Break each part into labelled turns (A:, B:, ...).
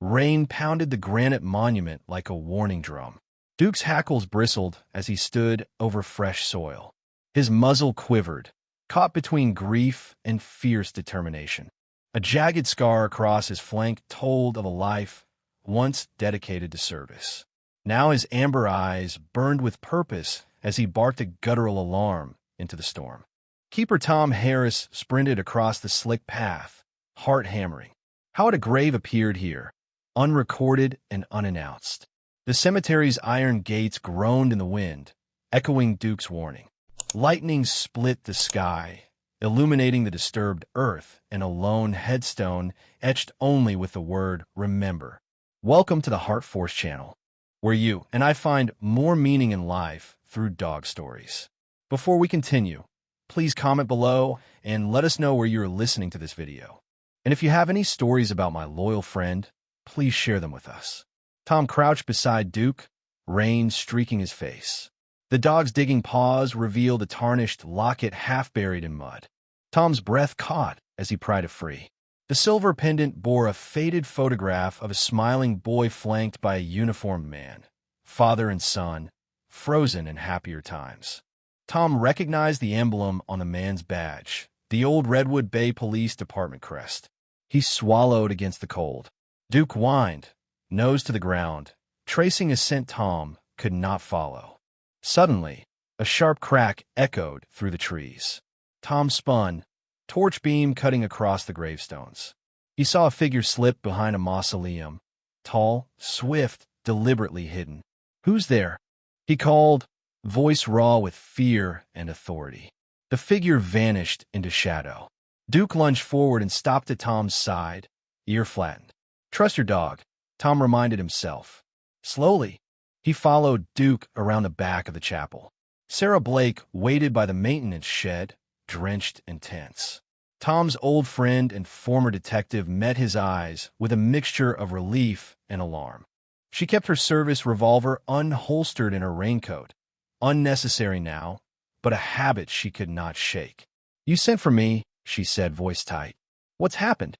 A: Rain pounded the granite monument like a warning drum. Duke's hackles bristled as he stood over fresh soil. His muzzle quivered, caught between grief and fierce determination. A jagged scar across his flank told of a life once dedicated to service. Now his amber eyes burned with purpose as he barked a guttural alarm into the storm. Keeper Tom Harris sprinted across the slick path, heart hammering. How had a grave appeared here, unrecorded and unannounced? The cemetery's iron gates groaned in the wind, echoing Duke's warning. Lightning split the sky, illuminating the disturbed earth and a lone headstone etched only with the word "Remember." Welcome to the HeartForce channel, where you and I find more meaning in life through dog stories. Before we continue, please comment below and let us know where you're listening to this video. And if you have any stories about my loyal friend, please share them with us. Tom crouched beside Duke, rain streaking his face. The dog's digging paws revealed a tarnished locket half buried in mud. Tom's breath caught as he pried it free. The silver pendant bore a faded photograph of a smiling boy flanked by a uniformed man, father and son, frozen in happier times. Tom recognized the emblem on the man's badge, the old Redwood Bay Police Department crest. He swallowed against the cold. Duke whined, nose to the ground, tracing a scent Tom could not follow. Suddenly, a sharp crack echoed through the trees. Tom spun, torch beam cutting across the gravestones. He saw a figure slip behind a mausoleum, tall, swift, deliberately hidden. "Who's there?" he called, voice raw with fear and authority. The figure vanished into shadow. Duke lunged forward and stopped at Tom's side, ear flattened. "Trust your dog," Tom reminded himself. Slowly, he followed Duke around the back of the chapel. Sarah Blake waited by the maintenance shed, drenched and tense. Tom's old friend and former detective met his eyes with a mixture of relief and alarm. She kept her service revolver unholstered in her raincoat, unnecessary now, but a habit she could not shake. "You sent for me," she said, voice tight. "What's happened?"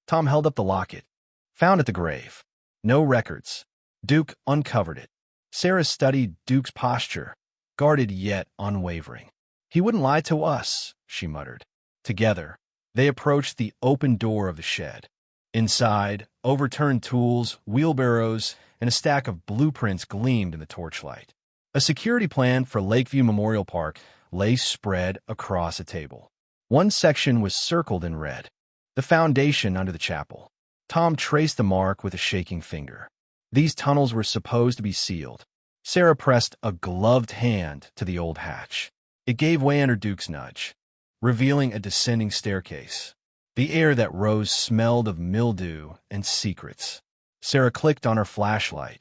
A: Tom held up the locket. "Found at the grave. No records." Duke uncovered it. Sarah studied Duke's posture, guarded yet unwavering. "He wouldn't lie to us," she muttered. Together, they approached the open door of the shed. Inside, overturned tools, wheelbarrows, and a stack of blueprints gleamed in the torchlight. A security plan for Lakeview Memorial Park lay spread across a table. One section was circled in red, the foundation under the chapel. Tom traced the mark with a shaking finger. These tunnels were supposed to be sealed. Sarah pressed a gloved hand to the old hatch. It gave way under Duke's nudge, revealing a descending staircase. The air that rose smelled of mildew and secrets. Sarah clicked on her flashlight,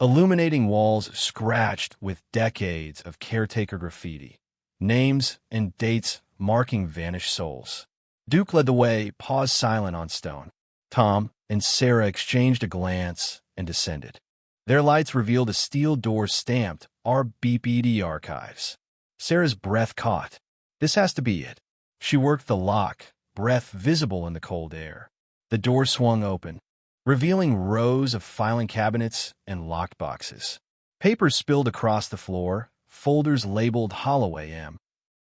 A: illuminating walls scratched with decades of caretaker graffiti, names and dates marking vanished souls. Duke led the way, paused silent on stone. Tom and Sarah exchanged a glance and descended. Their lights revealed a steel door stamped RBPD Archives. Sarah's breath caught. This has to be it. She worked the lock, breath visible in the cold air. The door swung open, revealing rows of filing cabinets and locked boxes. Papers spilled across the floor, folders labeled Holloway M.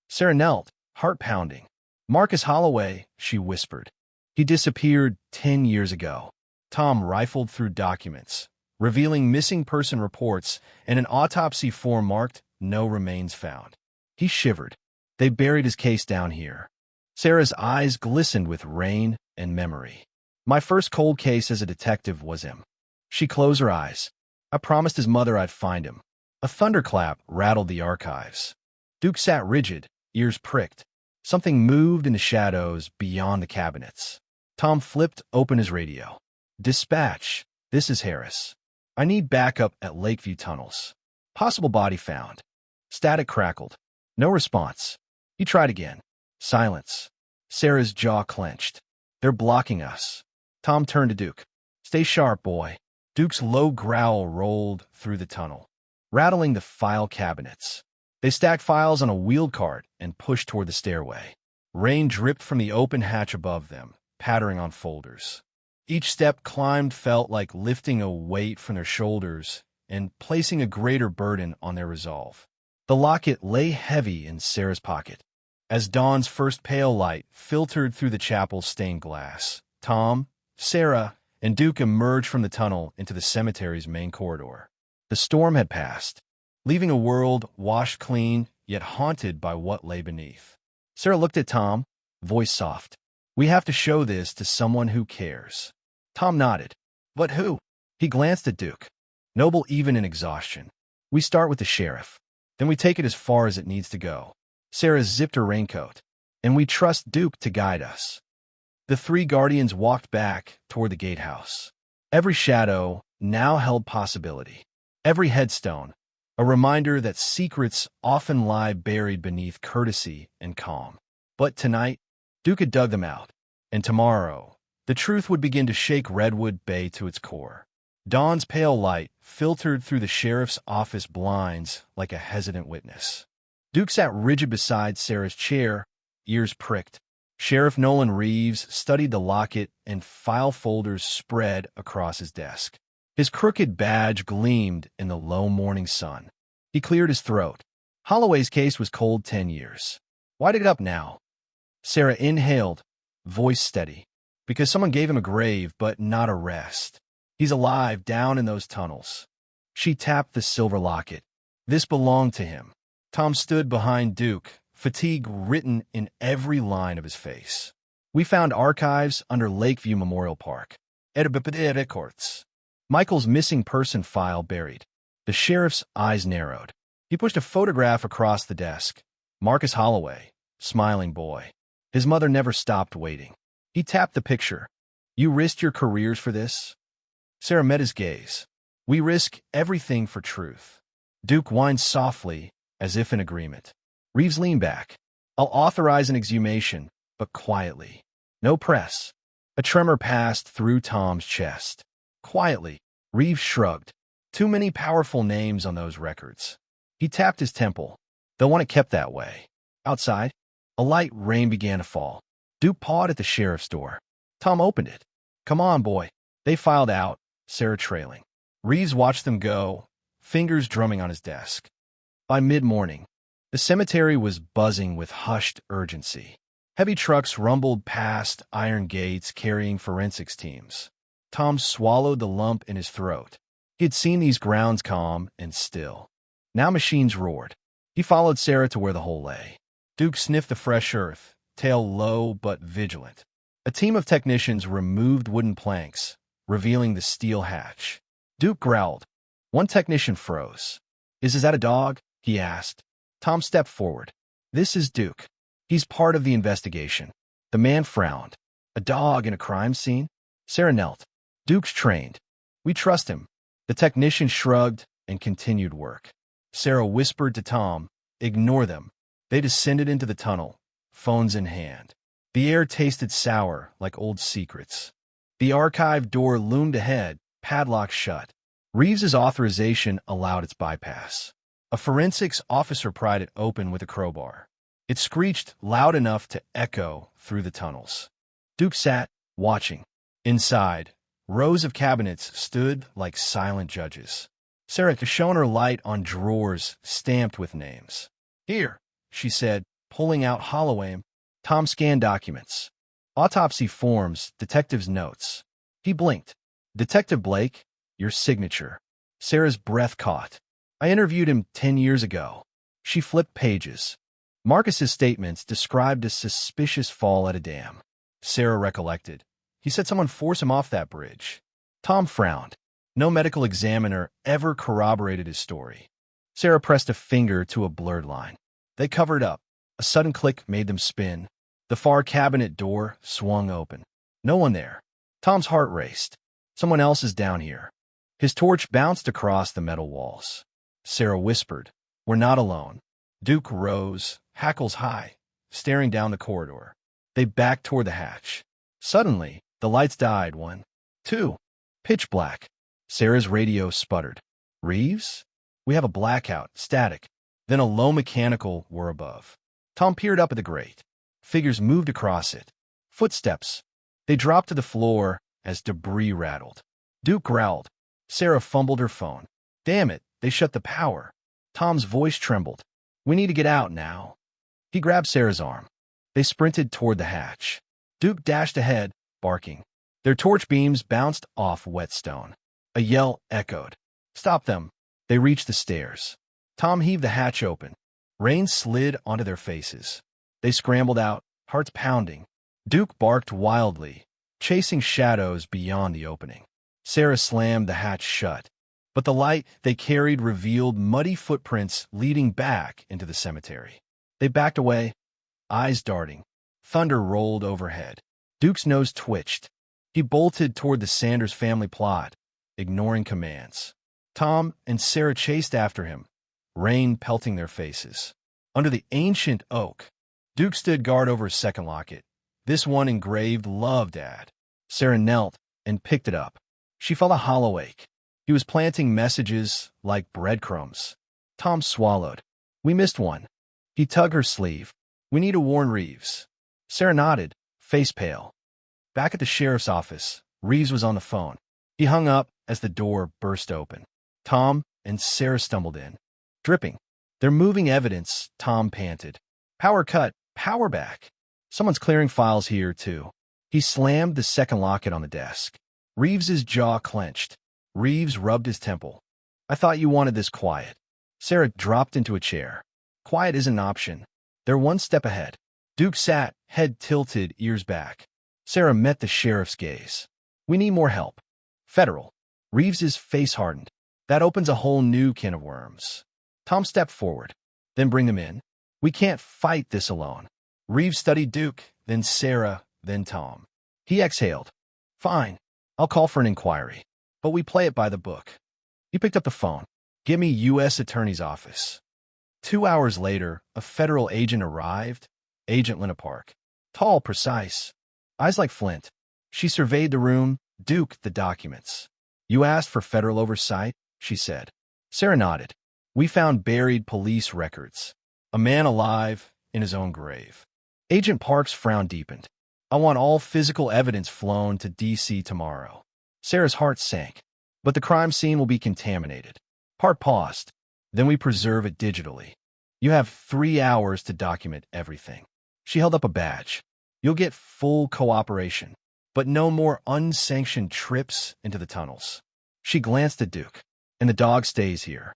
A: Sarah knelt, heart pounding. "Marcus Holloway," she whispered. "He disappeared 10 years ago." Tom rifled through documents, revealing missing person reports and an autopsy form marked "No remains found." He shivered. They buried his case down here. Sarah's eyes glistened with rain and memory. "My first cold case as a detective was him." She closed her eyes. "I promised his mother I'd find him." A thunderclap rattled the archives. Duke sat rigid, ears pricked. Something moved in the shadows beyond the cabinets. Tom flipped open his radio. "Dispatch, this is Harris. I need backup at Lakeview Tunnels. Possible body found." Static crackled. No response. He tried again. Silence. Sarah's jaw clenched. "They're blocking us." Tom turned to Duke. "Stay sharp, boy." Duke's low growl rolled through the tunnel, rattling the file cabinets. They stacked files on a wheeled cart and pushed toward the stairway. Rain dripped from the open hatch above them, pattering on folders. Each step climbed felt like lifting a weight from their shoulders and placing a greater burden on their resolve. The locket lay heavy in Sarah's pocket. As dawn's first pale light filtered through the chapel's stained glass, Tom, Sarah, and Duke emerged from the tunnel into the cemetery's main corridor. The storm had passed, leaving a world washed clean yet haunted by what lay beneath. Sarah looked at Tom, voice soft. "We have to show this to someone who cares." Tom nodded. "But who?" He glanced at Duke. "Noble even in exhaustion. We start with the sheriff. Then we take it as far as it needs to go." Sarah zipped her raincoat. "And we trust Duke to guide us." The three guardians walked back toward the gatehouse. Every shadow now held possibility. Every headstone, a reminder that secrets often lie buried beneath courtesy and calm. But tonight, Duke had dug them out. And tomorrow, the truth would begin to shake Redwood Bay to its core. Dawn's pale light filtered through the sheriff's office blinds like a hesitant witness. Duke sat rigid beside Sarah's chair, ears pricked. Sheriff Nolan Reeves studied the locket and file folders spread across his desk. His crooked badge gleamed in the low morning sun. He cleared his throat. Holloway's case was cold 10 years. Why dig it up now? Sarah inhaled, voice steady. Because someone gave him a grave, but not a rest. He's alive down in those tunnels. She tapped the silver locket. This belonged to him. Tom stood behind Duke, fatigue written in every line of his face. "We found archives under Lakeview Memorial Park. Records. Michael's missing person file buried." The sheriff's eyes narrowed. He pushed a photograph across the desk. Marcus Holloway, smiling boy. His mother never stopped waiting. He tapped the picture. "You risked your careers for this?" Sarah met his gaze. "We risk everything for truth." Duke whined softly, as if in agreement. Reeves leaned back. "I'll authorize an exhumation, but quietly. No press." A tremor passed through Tom's chest. Quietly, Reeves shrugged. Too many powerful names on those records. He tapped his temple. They'll want it kept that way. Outside, a light rain began to fall. Duke pawed at the sheriff's door. Tom opened it. "Come on, boy." They filed out, Sarah trailing. Reeves watched them go, fingers drumming on his desk. By mid-morning, the cemetery was buzzing with hushed urgency. Heavy trucks rumbled past iron gates carrying forensics teams. Tom swallowed the lump in his throat. He had seen these grounds calm and still. Now machines roared. He followed Sarah to where the hole lay. Duke sniffed the fresh earth, tail low but vigilant. A team of technicians removed wooden planks, revealing the steel hatch. Duke growled. One technician froze. Is that a dog?" he asked. Tom stepped forward. "This is Duke. He's part of the investigation." The man frowned. "A dog in a crime scene?" Sarah knelt. "Duke's trained. We trust him." The technician shrugged and continued work. Sarah whispered to Tom, "Ignore them." They descended into the tunnel, phones in hand. The air tasted sour like old secrets. The archive door loomed ahead, padlock shut. Reeves's authorization allowed its bypass. A forensics officer pried it open with a crowbar. It screeched loud enough to echo through the tunnels. Duke sat, watching. Inside, rows of cabinets stood like silent judges. Sarah shone her light on drawers stamped with names. "Here," she said, pulling out Holloway. Tom scanned documents. Autopsy forms, detective's notes. He blinked. "Detective Blake, your signature." Sarah's breath caught. "I interviewed him 10 years ago." She flipped pages. Marcus's statements described a suspicious fall at a dam. Sarah recollected. He said someone forced him off that bridge. Tom frowned. No medical examiner ever corroborated his story. Sarah pressed a finger to a blurred line. They covered up. A sudden click made them spin. The far cabinet door swung open. No one there. Tom's heart raced. Someone else is down here. His torch bounced across the metal walls. Sarah whispered, "We're not alone." Duke rose, hackles high, staring down the corridor. They backed toward the hatch. Suddenly, the lights died. 1, 2. Pitch black. Sarah's radio sputtered. "Reeves? We have a blackout, static." Then a low mechanical whir above. Tom peered up at the grate. Figures moved across it. Footsteps. They dropped to the floor, as debris rattled. Duke growled. Sarah fumbled her phone. Damn it, they shut the power. Tom's voice trembled. We need to get out now. He grabbed Sarah's arm. They sprinted toward the hatch. Duke dashed ahead, barking. Their torch beams bounced off wet stone. A yell echoed. Stop them. They reached the stairs. Tom heaved the hatch open. Rain slid onto their faces. They scrambled out, hearts pounding. Duke barked wildly, chasing shadows beyond the opening. Sarah slammed the hatch shut, but the light they carried revealed muddy footprints leading back into the cemetery. They backed away, eyes darting. Thunder rolled overhead. Duke's nose twitched. He bolted toward the Sanders family plot, ignoring commands. Tom and Sarah chased after him, rain pelting their faces. Under the ancient oak, Duke stood guard over his second locket, this one engraved Love, Dad. Sarah knelt and picked it up. She felt a hollow ache. He was planting messages like breadcrumbs. Tom swallowed. We missed one. He tugged her sleeve. We need to warn Reeves. Sarah nodded, face pale. Back at the sheriff's office, Reeves was on the phone. He hung up as the door burst open. Tom and Sarah stumbled in, dripping. They're moving evidence, Tom panted. Power cut, power back. Someone's clearing files here, too. He slammed the second locket on the desk. Reeves's jaw clenched. Reeves rubbed his temple. I thought you wanted this quiet. Sarah dropped into a chair. Quiet isn't an option. They're one step ahead. Duke sat, head tilted, ears back. Sarah met the sheriff's gaze. We need more help. Federal. Reeves's face hardened. That opens a whole new can of worms. Tom stepped forward. Then bring them in. We can't fight this alone. Reeves studied Duke, then Sarah, then Tom. He exhaled. Fine. I'll call for an inquiry. But we play it by the book. He picked up the phone. Give me U.S. Attorney's Office. 2 hours later, a federal agent arrived. Agent Lena Park. Tall, precise. Eyes like flint. She surveyed the room. Duke, the documents. You asked for federal oversight, she said. Sarah nodded. We found buried police records. A man alive in his own grave. Agent Park's frown deepened. I want all physical evidence flown to D.C. tomorrow. Sarah's heart sank. But the crime scene will be contaminated. Park paused. Then we preserve it digitally. You have 3 hours to document everything. She held up a badge. You'll get full cooperation, but no more unsanctioned trips into the tunnels. She glanced at Duke. And the dog stays here.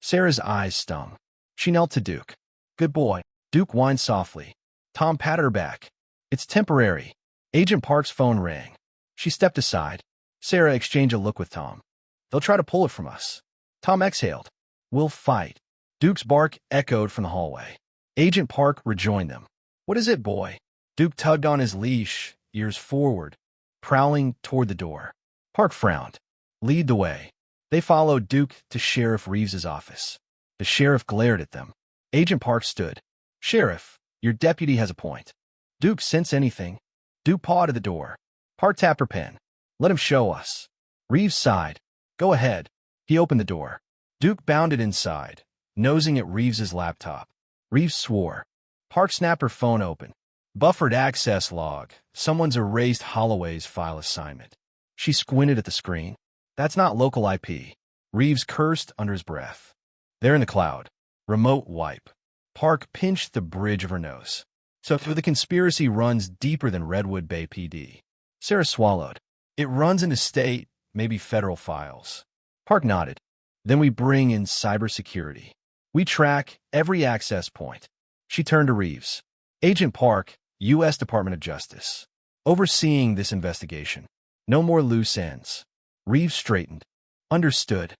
A: Sarah's eyes stung. She knelt to Duke. Good boy. Duke whined softly. Tom patted her back. It's temporary. Agent Park's phone rang. She stepped aside. Sarah exchanged a look with Tom. They'll try to pull it from us. Tom exhaled. We'll fight. Duke's bark echoed from the hallway. Agent Park rejoined them. What is it, boy? Duke tugged on his leash, ears forward, prowling toward the door. Park frowned. Lead the way. They followed Duke to Sheriff Reeves's office. The sheriff glared at them. Agent Park stood. Sheriff, your deputy has a point. Duke, sense anything? Duke pawed at the door. Park tapped her pen. Let him show us. Reeves sighed. Go ahead. He opened the door. Duke bounded inside, nosing at Reeves's laptop. Reeves swore. Park snapped her phone open. Buffered access log. Someone's erased Holloway's file assignment. She squinted at the screen. That's not local IP. Reeves cursed under his breath. They're in the cloud. Remote wipe. Park pinched the bridge of her nose. So the conspiracy runs deeper than Redwood Bay PD. Sarah swallowed. It runs into state, maybe federal files. Park nodded. Then we bring in cybersecurity. We track every access point. She turned to Reeves. Agent Park, U.S. Department of Justice. Overseeing this investigation. No more loose ends. Reeves straightened. Understood.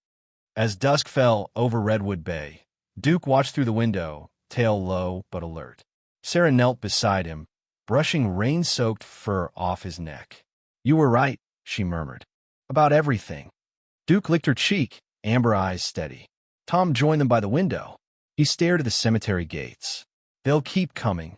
A: As dusk fell over Redwood Bay, Duke watched through the window, tail low but alert. Sarah knelt beside him, brushing rain-soaked fur off his neck. You were right, she murmured. About everything. Duke licked her cheek, amber eyes steady. Tom joined them by the window. He stared at the cemetery gates. They'll keep coming.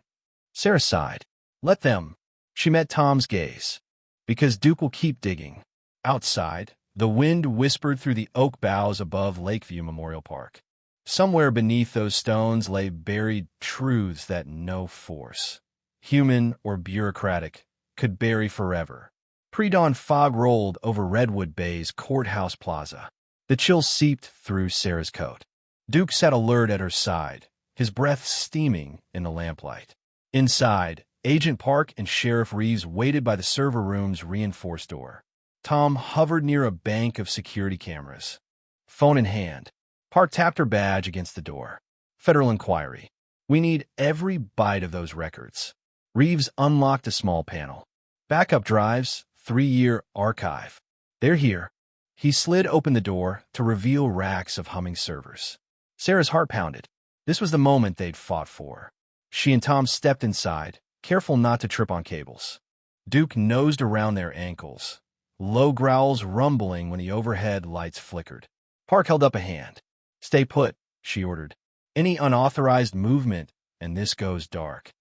A: Sarah sighed. Let them. She met Tom's gaze. Because Duke will keep digging. Outside, the wind whispered through the oak boughs above Lakeview Memorial Park. Somewhere beneath those stones lay buried truths that no force, human or bureaucratic, could bury forever. Pre-dawn fog rolled over Redwood Bay's courthouse plaza. The chill seeped through Sarah's coat. Duke sat alert at her side, his breath steaming in the lamplight. Inside, Agent Park and Sheriff Reeves waited by the server room's reinforced door. Tom hovered near a bank of security cameras. Phone in hand, Park tapped her badge against the door. Federal inquiry. We need every bite of those records. Reeves unlocked a small panel. Backup drives, 3-year archive. They're here. He slid open the door to reveal racks of humming servers. Sarah's heart pounded. This was the moment they'd fought for. She and Tom stepped inside, careful not to trip on cables. Duke nosed around their ankles, low growls rumbling when the overhead lights flickered. Park held up a hand. Stay put, she ordered. Any unauthorized movement, and this goes dark.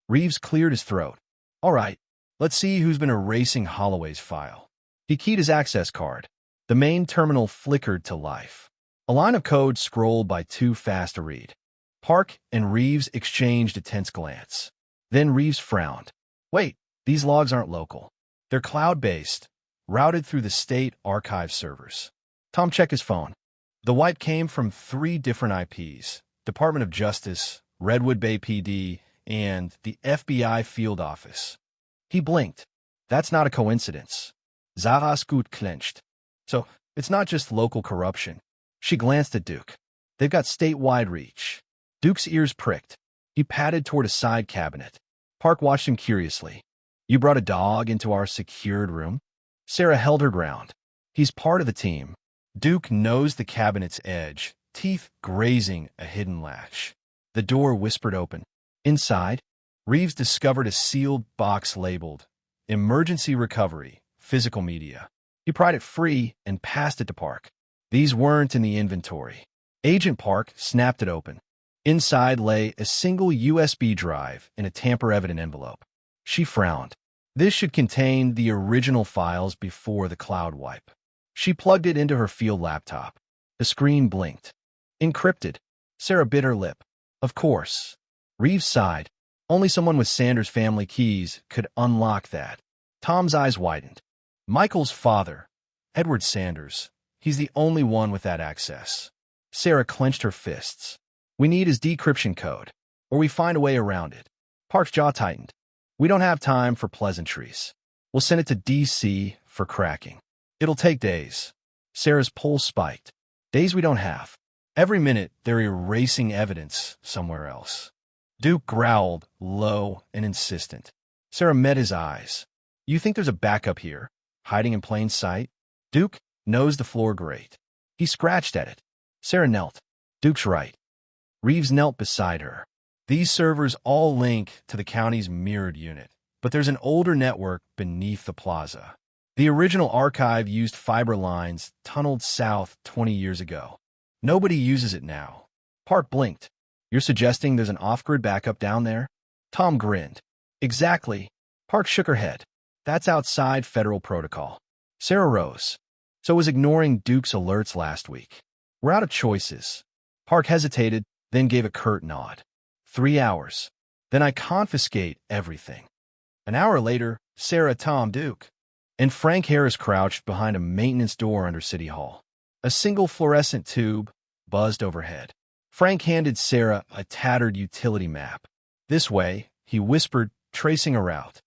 A: Reeves cleared his throat. All right, let's see who's been erasing Holloway's file. He keyed his access card. The main terminal flickered to life. A line of code scrolled by too fast to read. Park and Reeves exchanged a tense glance. Then Reeves frowned. Wait, these logs aren't local. They're cloud-based, routed through the state archive servers. Tom checked his phone. The wipe came from 3 different IPs: Department of Justice, Redwood Bay PD, and the FBI field office. He blinked. That's not a coincidence. Zara's gut clenched. So, it's not just local corruption. She glanced at Duke. They've got statewide reach. Duke's ears pricked. He patted toward a side cabinet. Park watched him curiously. You brought a dog into our secured room? Sarah held her ground. He's part of the team. Duke nosed the cabinet's edge, teeth grazing a hidden latch. The door whispered open. Inside, Reeves discovered a sealed box labeled Emergency Recovery, Physical Media. He pried it free and passed it to Park. These weren't in the inventory. Agent Park snapped it open. Inside lay a single USB drive in a tamper-evident envelope. She frowned. This should contain the original files before the cloud wipe. She plugged it into her field laptop. The screen blinked. Encrypted. Sarah bit her lip. Of course. Reeves sighed. Only someone with Sanders family keys could unlock that. Tom's eyes widened. Michael's father, Edward Sanders. He's the only one with that access. Sarah clenched her fists. We need his decryption code, or we find a way around it. Park's jaw tightened. We don't have time for pleasantries. We'll send it to D.C. for cracking. It'll take days. Sarah's pulse spiked. Days we don't have. Every minute, they're erasing evidence somewhere else. Duke growled, low and insistent. Sarah met his eyes. You think there's a backup here, hiding in plain sight? Duke nosed the floor grate. He scratched at it. Sarah knelt. Duke's right. Reeves knelt beside her. These servers all link to the county's mirrored unit, but there's an older network beneath the plaza. The original archive used fiber lines tunneled south 20 years ago. Nobody uses it now. Park blinked. You're suggesting there's an off-grid backup down there? Tom grinned. Exactly. Park shook her head. That's outside federal protocol. Sarah rose. So was ignoring Duke's alerts last week. We're out of choices. Park hesitated, then gave a curt nod. 3 hours. Then I confiscate everything. An hour later, Sarah, Tom, Duke, and Frank Harris crouched behind a maintenance door under City Hall. A single fluorescent tube buzzed overhead. Frank handed Sarah a tattered utility map. This way, he whispered, tracing a route.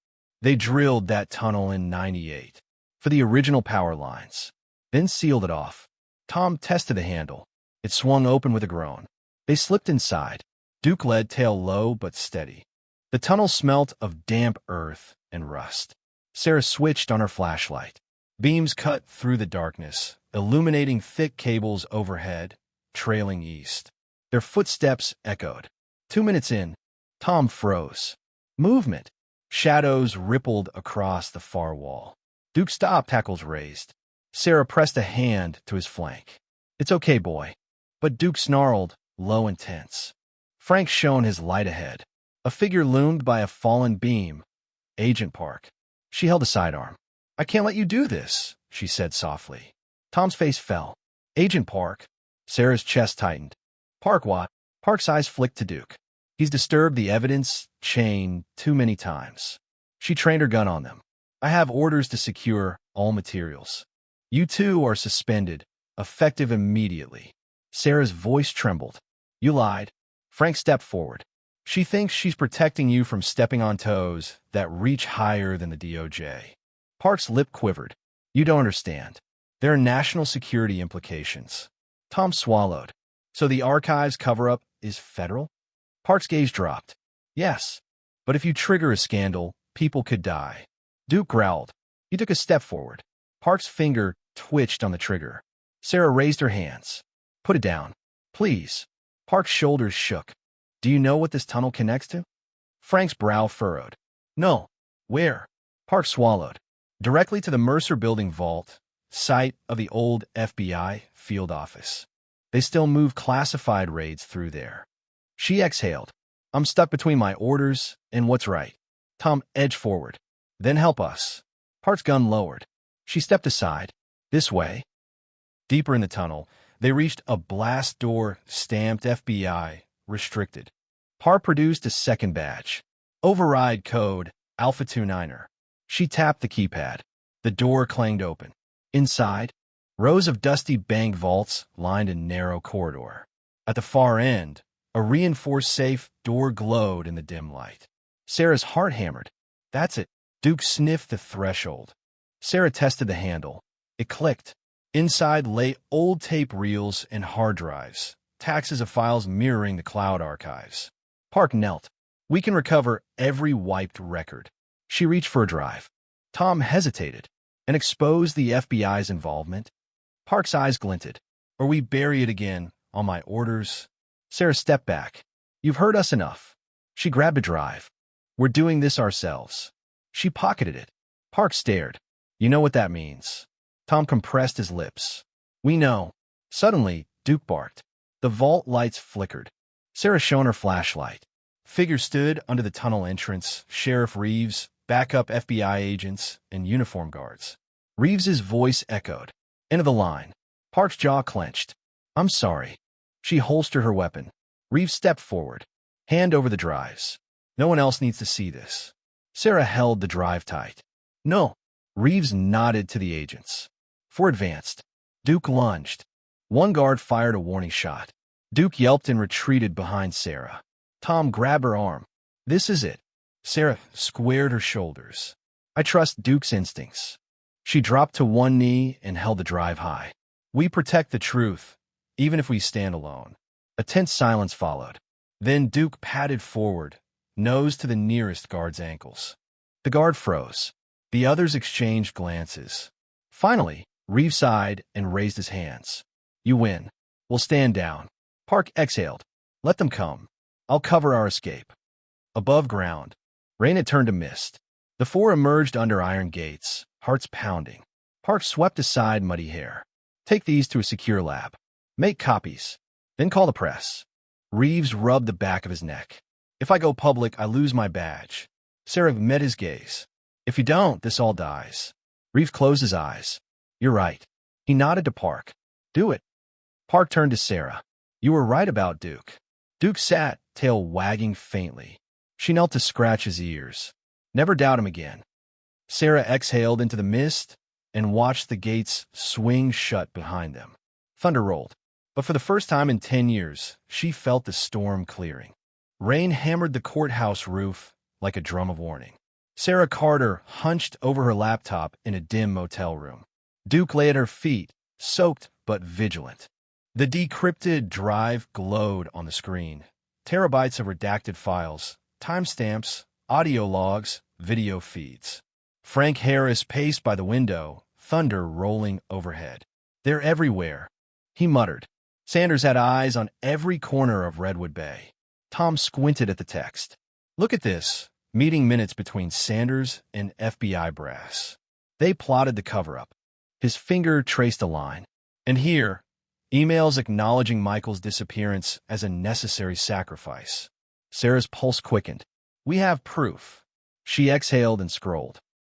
A: They drilled that tunnel in '98 for the original power lines, then sealed it off. Tom tested the handle. It swung open with a groan. They slipped inside. Duke led, tail low but steady. The tunnel smelt of damp earth and rust. Sarah switched on her flashlight. Beams cut through the darkness, illuminating thick cables overhead, trailing east. Their footsteps echoed. 2 minutes in, Tom froze. Movement. Shadows rippled across the far wall. Duke stopped, hackles raised. Sarah pressed a hand to his flank. It's okay, boy. But Duke snarled, low and tense. Frank shone his light ahead. A figure loomed by a fallen beam. Agent Park. She held a sidearm. I can't let you do this, she said softly. Tom's face fell. Agent Park. Sarah's chest tightened. Park what? Park's eyes flicked to Duke. He's disturbed the evidence chain too many times. She trained her gun on them. I have orders to secure all materials. You two are suspended, effective immediately. Sarah's voice trembled. You lied. Frank stepped forward. She thinks she's protecting you from stepping on toes that reach higher than the DOJ. Park's lip quivered. You don't understand. There are national security implications. Tom swallowed. So the archives cover-up is federal? Park's gaze dropped. Yes, but if you trigger a scandal, people could die. Duke growled. He took a step forward. Park's finger twitched on the trigger. Sarah raised her hands. Put it down. Please. Park's shoulders shook. Do you know what this tunnel connects to? Frank's brow furrowed. No. Where? Park swallowed. Directly to the Mercer Building vault, site of the old FBI field office. They still move classified raids through there. She exhaled. I'm stuck between my orders and what's right. Tom edged forward. Then help us. Park's gun lowered. She stepped aside. This way. Deeper in the tunnel, they reached a blast door stamped FBI, restricted. Park produced a second badge. Override code, Alpha 29er. She tapped the keypad. The door clanged open. Inside, rows of dusty bank vaults lined a narrow corridor. At the far end, a reinforced safe door glowed in the dim light. Sarah's heart hammered. That's it. Duke sniffed the threshold. Sarah tested the handle. It clicked. Inside lay old tape reels and hard drives, taxes of files mirroring the cloud archives. Park knelt. We can recover every wiped record. She reached for a drive. Tom hesitated and exposed the FBI's involvement. Park's eyes glinted. Or we bury it again, on my orders. Sarah stepped back. You've heard us enough. She grabbed a drive. We're doing this ourselves. She pocketed it. Park stared. You know what that means. Tom compressed his lips. We know. Suddenly, Duke barked. The vault lights flickered. Sarah shone her flashlight. Figures stood under the tunnel entrance, Sheriff Reeves, backup FBI agents, and uniform guards. Reeves's voice echoed. End of the line. Park's jaw clenched. I'm sorry. She holstered her weapon. Reeves stepped forward. Hand over the drives. No one else needs to see this. Sarah held the drive tight. No. Reeves nodded to the agents. For advanced. Duke lunged. One guard fired a warning shot. Duke yelped and retreated behind Sarah. Tom grabbed her arm. This is it. Sarah squared her shoulders. I trust Duke's instincts. She dropped to one knee and held the drive high. We protect the truth, even if we stand alone. A tense silence followed. Then Duke padded forward, nose to the nearest guard's ankles. The guard froze. The others exchanged glances. Finally, Reeves sighed and raised his hands. You win. We'll stand down. Park exhaled. Let them come. I'll cover our escape. Above ground, rain had turned to mist. The four emerged under iron gates, hearts pounding. Park swept aside muddy hair. Take these to a secure lab. Make copies. Then call the press. Reeves rubbed the back of his neck. If I go public, I lose my badge. Sarah met his gaze. If you don't, this all dies. Reeves closed his eyes. You're right. He nodded to Park. Do it. Park turned to Sarah. You were right about Duke. Duke sat, tail wagging faintly. She knelt to scratch his ears. Never doubt him again. Sarah exhaled into the mist and watched the gates swing shut behind them. Thunder rolled. But for the first time in 10 years, she felt the storm clearing. Rain hammered the courthouse roof like a drum of warning. Sarah Carter hunched over her laptop in a dim motel room. Duke lay at her feet, soaked but vigilant. The decrypted drive glowed on the screen. Terabytes of redacted files, timestamps, audio logs, video feeds. Frank Harris paced by the window, thunder rolling overhead. They're everywhere, he muttered. Sanders had eyes on every corner of Redwood Bay. Tom squinted at the text. Look at this. Meeting minutes between Sanders and FBI brass. They plotted the cover-up. His finger traced a line. And here, emails acknowledging Michael's disappearance as a necessary sacrifice. Sarah's pulse quickened. We have proof. She exhaled and scrolled.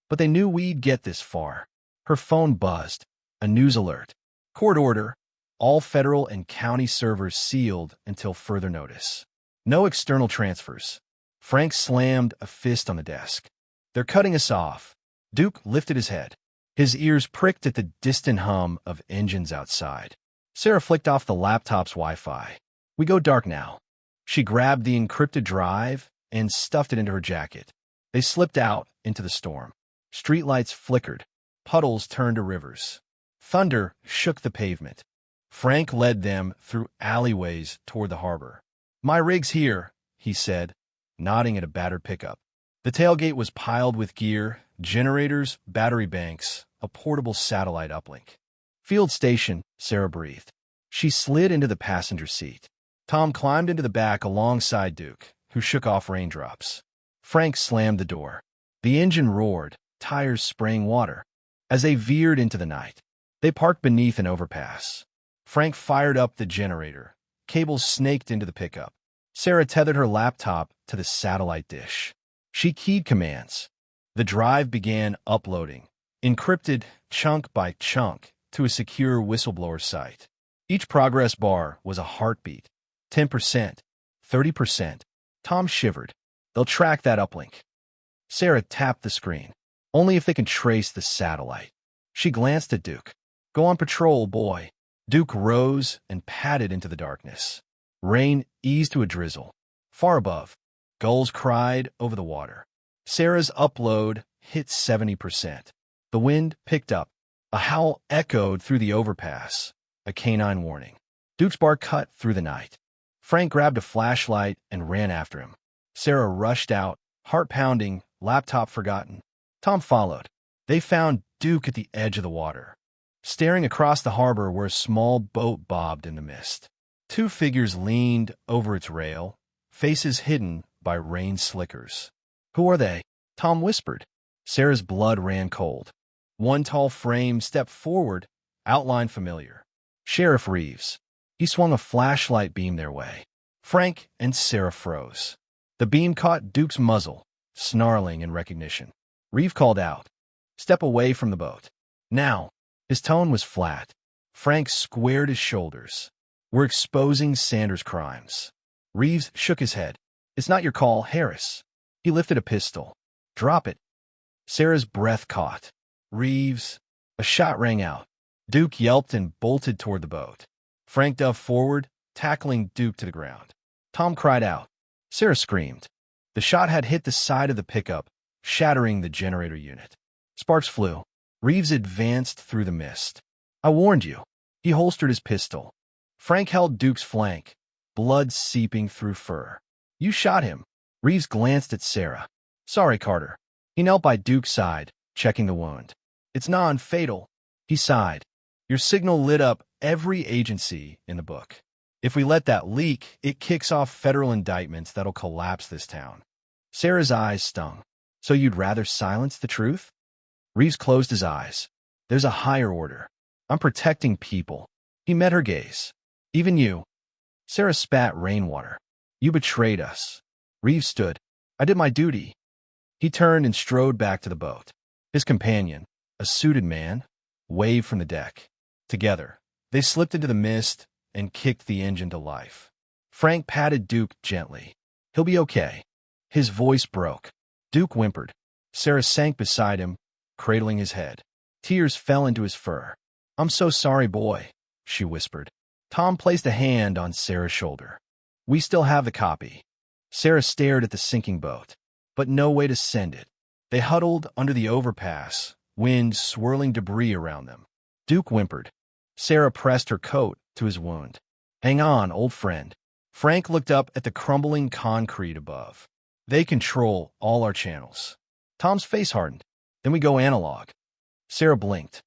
A: But they knew we'd get this far. Her phone buzzed. A news alert. Court order. All federal and county servers sealed until further notice. No external transfers. Frank slammed a fist on the desk. They're cutting us off. Duke lifted his head. His ears pricked at the distant hum of engines outside. Sarah flicked off the laptop's Wi-Fi. We go dark now. She grabbed the encrypted drive and stuffed it into her jacket. They slipped out into the storm. Streetlights flickered. Puddles turned to rivers. Thunder shook the pavement. Frank led them through alleyways toward the harbor. "My rig's here," he said, nodding at a battered pickup. The tailgate was piled with gear, generators, battery banks, a portable satellite uplink. "Field station," Sarah breathed. She slid into the passenger seat. Tom climbed into the back alongside Duke, who shook off raindrops. Frank slammed the door. The engine roared, tires spraying water. As they veered into the night, they parked beneath an overpass. Frank fired up the generator. Cables snaked into the pickup. Sarah tethered her laptop to the satellite dish. She keyed commands. The drive began uploading, encrypted chunk by chunk to a secure whistleblower site. Each progress bar was a heartbeat. 10%, 30%. Tom shivered. They'll track that uplink. Sarah tapped the screen. Only if they can trace the satellite. She glanced at Duke. "Go on patrol, boy." Duke rose and padded into the darkness. Rain eased to a drizzle. Far above, gulls cried over the water. Sarah's upload hit 70%. The wind picked up. A howl echoed through the overpass, a canine warning. Duke's bark cut through the night. Frank grabbed a flashlight and ran after him. Sarah rushed out, heart pounding, laptop forgotten. Tom followed. They found Duke at the edge of the water, staring across the harbor where a small boat bobbed in the mist. Two figures leaned over its rail, faces hidden by rain slickers. "Who are they?" Tom whispered. Sarah's blood ran cold. One tall frame stepped forward, outline familiar. Sheriff Reeves. He swung a flashlight beam their way. Frank and Sarah froze. The beam caught Duke's muzzle, snarling in recognition. Reeves called out, "Step away from the boat. Now." His tone was flat. Frank squared his shoulders. "We're exposing Sanders' crimes." Reeves shook his head. "It's not your call, Harris." He lifted a pistol. "Drop it." Sarah's breath caught. "Reeves." A shot rang out. Duke yelped and bolted toward the boat. Frank dove forward, tackling Duke to the ground. Tom cried out. Sarah screamed. The shot had hit the side of the pickup, shattering the generator unit. Sparks flew. Reeves advanced through the mist. "I warned you." He holstered his pistol. Frank held Duke's flank, blood seeping through fur. "You shot him." Reeves glanced at Sarah. "Sorry, Carter." He knelt by Duke's side, checking the wound. "It's non-fatal." He sighed. "Your signal lit up every agency in the book. If we let that leak, it kicks off federal indictments that'll collapse this town." Sarah's eyes stung. "So you'd rather silence the truth?" Reeves closed his eyes. "There's a higher order. I'm protecting people." He met her gaze. "Even you." Sarah spat rainwater. "You betrayed us." Reeves stood. "I did my duty." He turned and strode back to the boat. His companion, a suited man, waved from the deck. Together, they slipped into the mist and kicked the engine to life. Frank patted Duke gently. "He'll be okay." His voice broke. Duke whimpered. Sarah sank beside him, cradling his head. Tears fell into his fur. "I'm so sorry, boy," she whispered. Tom placed a hand on Sarah's shoulder. "We still have the copy." Sarah stared at the sinking boat, but no way to send it. They huddled under the overpass, wind swirling debris around them. Duke whimpered. Sarah pressed her coat to his wound. "Hang on, old friend." Frank looked up at the crumbling concrete above. "They control all our channels." Tom's face hardened. "Then we go analog." Sarah blinked.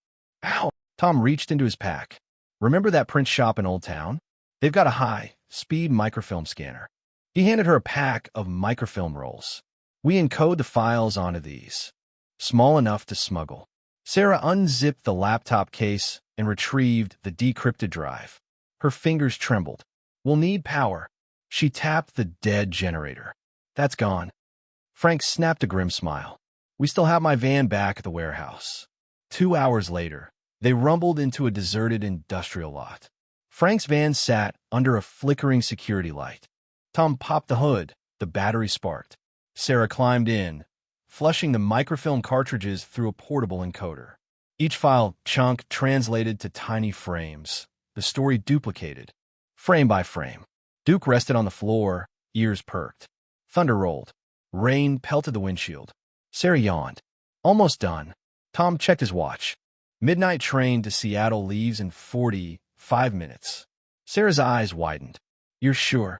A: "Ow!" Tom reached into his pack. "Remember that print shop in Old Town? They've got a high-speed microfilm scanner." He handed her a pack of microfilm rolls. "We encode the files onto these. Small enough to smuggle." Sarah unzipped the laptop case and retrieved the decrypted drive. Her fingers trembled. "We'll need power." She tapped the dead generator. "That's gone." Frank snapped a grim smile. "We still have my van back at the warehouse." 2 hours later, they rumbled into a deserted industrial lot. Frank's van sat under a flickering security light. Tom popped the hood. The battery sparked. Sarah climbed in, flushing the microfilm cartridges through a portable encoder. Each file chunk translated to tiny frames, the story duplicated, frame by frame. Duke rested on the floor, ears perked. Thunder rolled. Rain pelted the windshield. Sarah yawned. Almost done. Tom checked his watch. Midnight train to Seattle leaves in 45 minutes. Sarah's eyes widened. You're sure?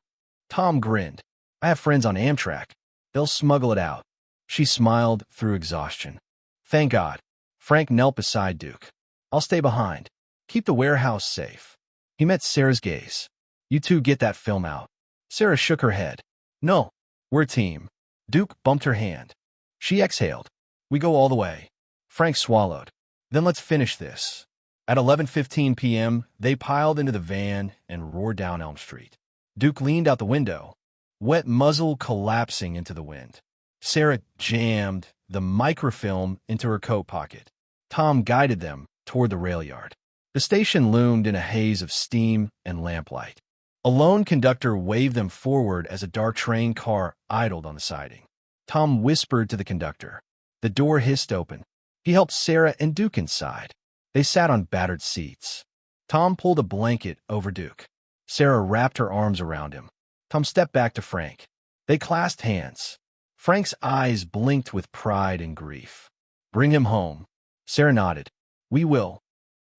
A: Tom grinned. I have friends on Amtrak. They'll smuggle it out. She smiled through exhaustion. Thank God. Frank knelt beside Duke. I'll stay behind. Keep the warehouse safe. He met Sarah's gaze. You two get that film out. Sarah shook her head. No, we're a team. Duke bumped her hand. She exhaled. We go all the way. Frank swallowed. Then let's finish this. At 11:15 p.m., they piled into the van and roared down Elm Street. Duke leaned out the window, wet muzzle collapsing into the wind. Sarah jammed the microfilm into her coat pocket. Tom guided them toward the rail yard. The station loomed in a haze of steam and lamplight. A lone conductor waved them forward as a dark train car idled on the siding. Tom whispered to the conductor. The door hissed open. He helped Sarah and Duke inside. They sat on battered seats. Tom pulled a blanket over Duke. Sarah wrapped her arms around him. Tom stepped back to Frank. They clasped hands. Frank's eyes blinked with pride and grief. Bring him home. Sarah nodded. We will.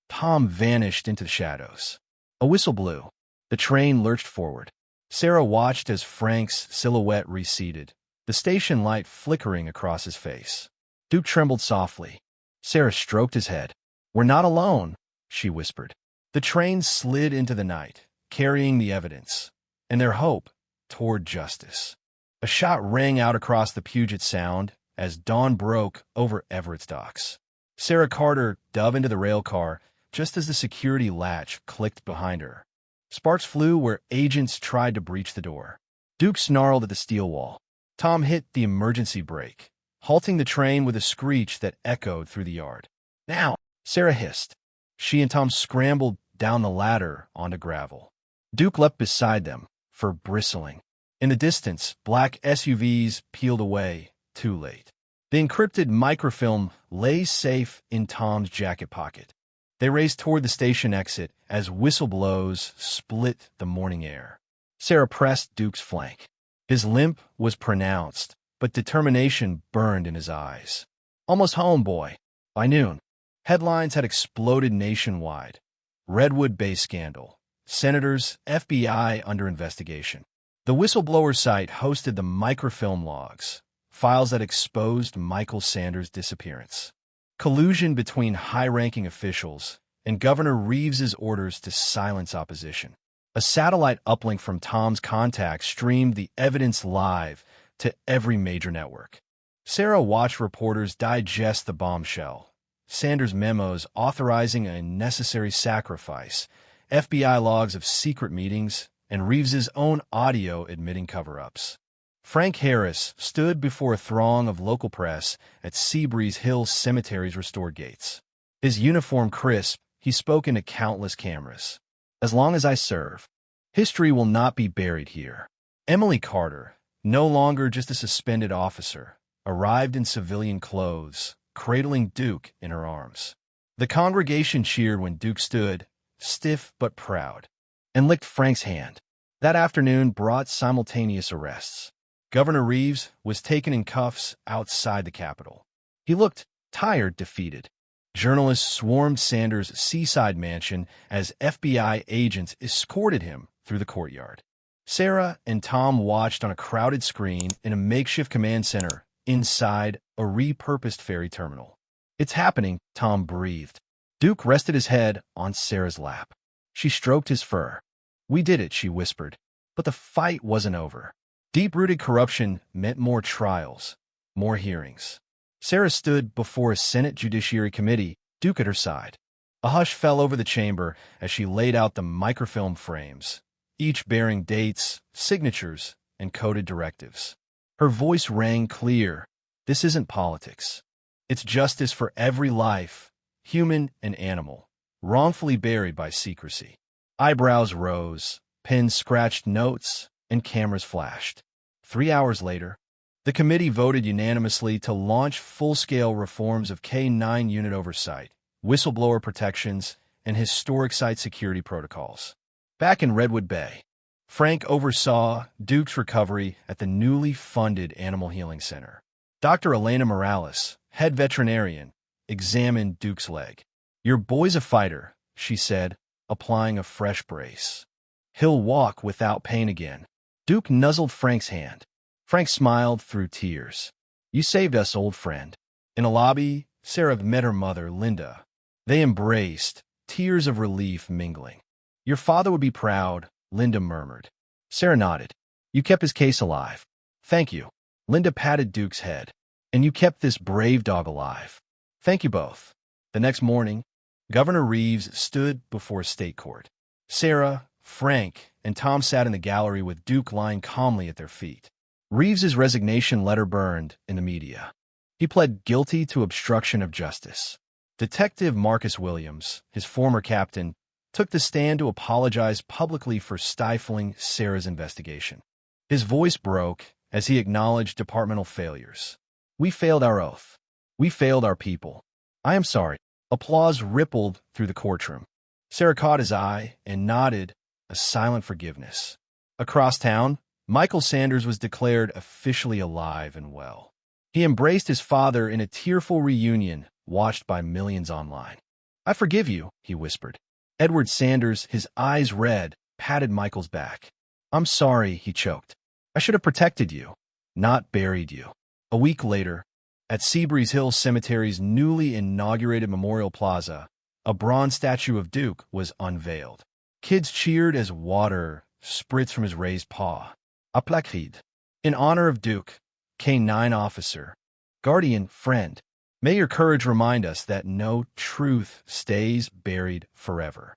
A: Tom vanished into the shadows. A whistle blew. The train lurched forward. Sarah watched as Frank's silhouette receded, the station light flickering across his face. Duke trembled softly. Sarah stroked his head. We're not alone, she whispered. The train slid into the night, carrying the evidence, and their hope toward justice. A shot rang out across the Puget Sound as dawn broke over Everett's docks. Sarah Carter dove into the rail car just as the security latch clicked behind her. Sparks flew where agents tried to breach the door. Duke snarled at the steel wall. Tom hit the emergency brake, halting the train with a screech that echoed through the yard. Now, Sarah hissed. She and Tom scrambled down the ladder onto gravel. Duke leapt beside them, fur bristling. In the distance, black SUVs peeled away, too late. The encrypted microfilm lay safe in Tom's jacket pocket. They raced toward the station exit as whistle blows split the morning air. Sarah pressed Duke's flank. His limp was pronounced, but determination burned in his eyes. Almost home, boy. By noon, headlines had exploded nationwide. Redwood Bay scandal. Senators, FBI under investigation. The whistleblower site hosted the microfilm logs, files that exposed Michael Sanders' disappearance. Collusion between high-ranking officials and Governor Reeves's orders to silence opposition. A satellite uplink from Tom's contacts streamed the evidence live to every major network. Sarah watched reporters digest the bombshell. Sanders' memos authorizing a necessary sacrifice, FBI logs of secret meetings, and Reeves's own audio admitting cover-ups. Frank Harris stood before a throng of local press at Seabreeze Hill Cemetery's restored gates. His uniform crisp, he spoke into countless cameras. As long as I serve, history will not be buried here. Emily Carter, no longer just a suspended officer, arrived in civilian clothes, cradling Duke in her arms. The congregation cheered when Duke stood, stiff but proud, and licked Frank's hand. That afternoon brought simultaneous arrests. Governor Reeves was taken in cuffs outside the Capitol. He looked tired, defeated. Journalists swarmed Sanders' seaside mansion as FBI agents escorted him through the courtyard. Sarah and Tom watched on a crowded screen in a makeshift command center inside a repurposed ferry terminal. It's happening, Tom breathed. Duke rested his head on Sarah's lap. She stroked his fur. We did it, she whispered. But the fight wasn't over. Deep-rooted corruption meant more trials, more hearings. Sarah stood before a Senate Judiciary Committee, Duke at her side. A hush fell over the chamber as she laid out the microfilm frames, each bearing dates, signatures, and coded directives. Her voice rang clear. This isn't politics. It's justice for every life, human and animal, wrongfully buried by secrecy. Eyebrows rose, pens scratched notes, and cameras flashed. 3 hours later, The committee voted unanimously to launch full-scale reforms of K-9 unit oversight, whistleblower protections, and historic site security protocols. Back in Redwood Bay, Frank oversaw Duke's recovery at the newly funded Animal Healing Center. Dr. Elena Morales, head veterinarian, examined Duke's leg. "Your boy's a fighter," she said, applying a fresh brace. "He'll walk without pain again." Duke nuzzled Frank's hand. Frank smiled through tears. "You saved us, old friend." In a lobby, Sarah met her mother, Linda. They embraced, tears of relief mingling. "Your father would be proud," Linda murmured. Sarah nodded. "You kept his case alive." "Thank you." Linda patted Duke's head. "And you kept this brave dog alive." "Thank you both." The next morning, Governor Reeves stood before state court. Sarah, Frank, and Tom sat in the gallery with Duke lying calmly at their feet. Reeves's resignation letter burned in the media. He pled guilty to obstruction of justice. Detective Marcus Williams, his former captain, took the stand to apologize publicly for stifling Sarah's investigation. His voice broke as he acknowledged departmental failures. "We failed our oath. We failed our people. I am sorry." Applause rippled through the courtroom. Sarah caught his eye and nodded a silent forgiveness. Across town, Michael Sanders was declared officially alive and well. He embraced his father in a tearful reunion watched by millions online. "I forgive you," he whispered. Edward Sanders, his eyes red, patted Michael's back. "I'm sorry," he choked. "I should have protected you, not buried you." A week later, at Seabreeze Hill Cemetery's newly inaugurated Memorial Plaza, a bronze statue of Duke was unveiled. Kids cheered as water spritzed from his raised paw. Uplifting. In honor of Duke, K-9 officer, guardian, friend, may your courage remind us that no truth stays buried forever.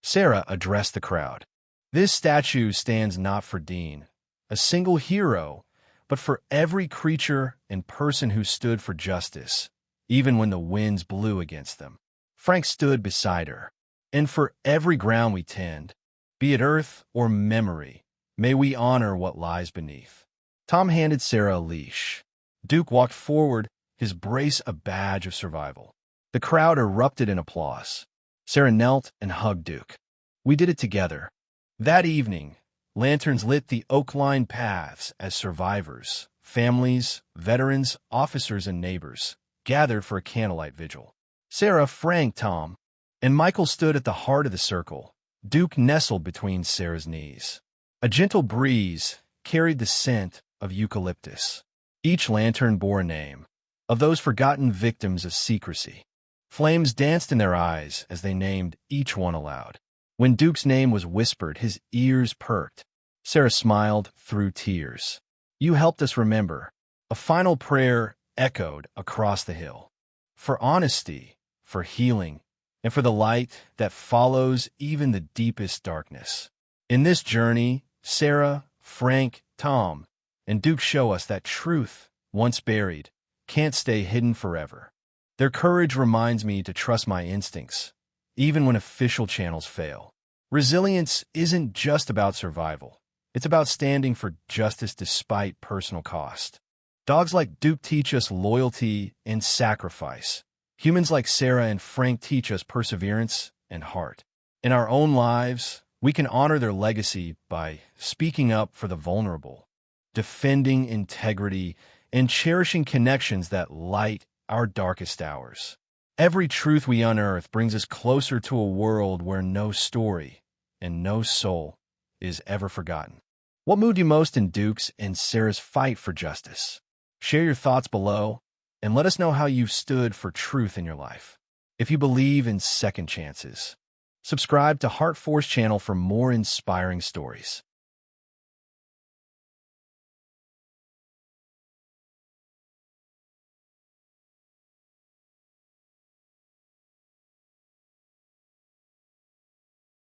A: Sarah addressed the crowd. "This statue stands not for Dean, a single hero, but for every creature and person who stood for justice, even when the winds blew against them." Frank stood beside her. "And for every ground we tend, be it earth or memory, may we honor what lies beneath." Tom handed Sarah a leash. Duke walked forward, his brace a badge of survival. The crowd erupted in applause. Sarah knelt and hugged Duke. "We did it together." That evening, lanterns lit the oak-lined paths as survivors, families, veterans, officers, and neighbors gathered for a candlelight vigil. Sarah, Frank, Tom, and Michael stood at the heart of the circle. Duke nestled between Sarah's knees. A gentle breeze carried the scent of eucalyptus. Each lantern bore a name, of those forgotten victims of secrecy. Flames danced in their eyes as they named each one aloud. When Duke's name was whispered, his ears perked. Sarah smiled through tears. "You helped us remember." A final prayer echoed across the hill. For honesty, for healing, and for the light that follows even the deepest darkness. In this journey, Sarah, Frank, Tom, and Duke show us that truth, once buried, can't stay hidden forever. Their courage reminds me to trust my instincts, even when official channels fail. Resilience isn't just about survival. It's about standing for justice despite personal cost. Dogs like Duke teach us loyalty and sacrifice. Humans like Sarah and Frank teach us perseverance and heart. In our own lives, we can honor their legacy by speaking up for the vulnerable, defending integrity, and cherishing connections that light our darkest hours. Every truth we unearth brings us closer to a world where no story and no soul is ever forgotten. What moved you most in Duke's and Sarah's fight for justice? Share your thoughts below and let us know how you've stood for truth in your life. If you believe in second chances, subscribe to HeartForce channel for more inspiring stories.